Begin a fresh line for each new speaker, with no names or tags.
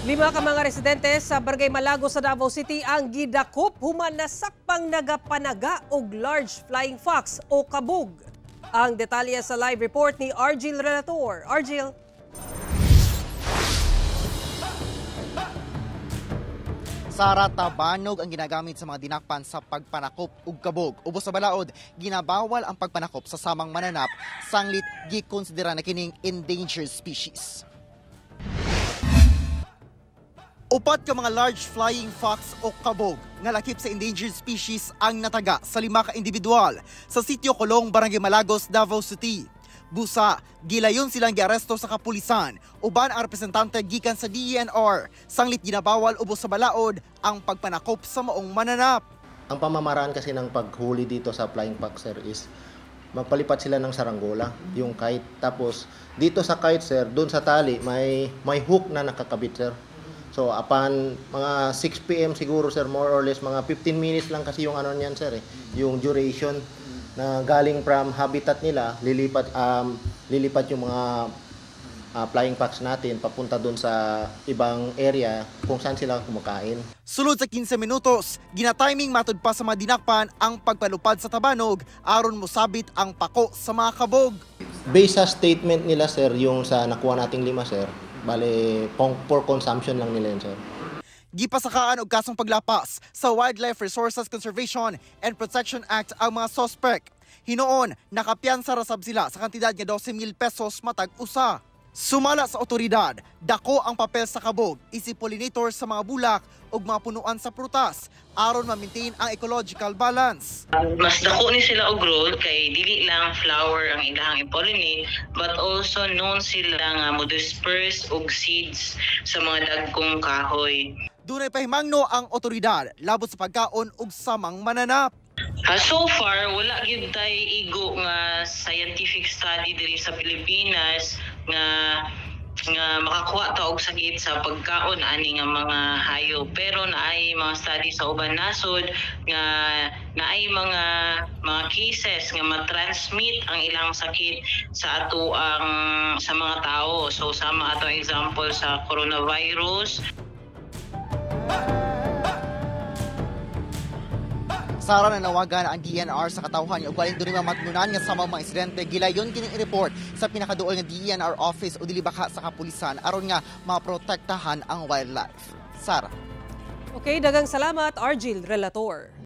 Lima ka mga residente sa Barangay Malago sa Davao City ang gidakop human nasakpang nagapanaga og large flying fox o kabog. Ang detalye sa live report ni Argil Relator. Argil.
Sara, tabanog ang ginagamit sa mga dinakpan sa pagpanakop ug kabog. Ubos sa balaod, ginabawal ang pagpanakop sa samang mananap, sanglit gikonsidera na kining endangered species. Upat ka mga large flying fox o kabog nga lakip sa endangered species ang nataga sa 5 ka individual sa Sitio Colong, Barangay Malagos, Davao City. Busa, gilayon silang giaresto sa kapulisan, uban ang representante gikan sa DENR. Sanglit ginabawal ubos sa balaod ang pagpanakop sa maong mananap.
Ang pamamaraan kasi ng paghuli dito sa flying fox, sir, is magpalipat sila ng saranggola, yung kite. Tapos dito sa kite, sir, doon sa tali may hook na nakakabit, sir. So upon mga 6 PM siguro, sir, more or less mga 15 minutes lang kasi yung ano niyan, sir, yung duration na galing from habitat nila, lilipat yung mga flying fox natin papunta doon sa ibang area kung saan sila kumakain.
Sulod sa 15 minutos, ginatiming matud pa sa mga dinakpan ang pagpalupad sa tabanog aron mosabit ang pako sa mga kabog.
Based sa statement nila, sir, yung sa nakuha nating 5, sir, bale for consumption lang nila yun, sir.
Gipasakaan og kasong paglapas sa Wildlife Resources Conservation and Protection Act ang mga suspect. Hinoon, nakapiyansa rasab sila sa kantidad nga 12,000 pesos matag usa. Sumala sa otoridad, dako ang papel sa kabog, isip pollinator sa mga bulak ug mga punuan sa prutas aron ma-maintain ang ecological balance.
Mas dako ni sila og role kay dili lang flower ang ilang i-pollinate but also known sila nga mo-disperse og seeds sa mga dagkong kahoy.
Dunay pahimangno ang otoridad labot sa pagkaon ug samang mananap.
So far, wala gyud tay igo nga scientific study diri sa Pilipinas nga makakuha ta og sakit sa pagkaon ani nga mga hayop. Pero naay mga study sa uban nasod nga naay mga cases nga ma-transmit ang ilang sakit sa ato ang sa mga tao. So sama ato example sa coronavirus.
Sara, nanawagan ang DENR sa katawhan ug walay diri matnunan nga sama mga insidente gilayon kining i-report sa pinakaduol nga DENR office o dili baka sa kapulisan aron nga maprotektahan ang wildlife. Sara.
Okay, daghang salamat Argil Relator.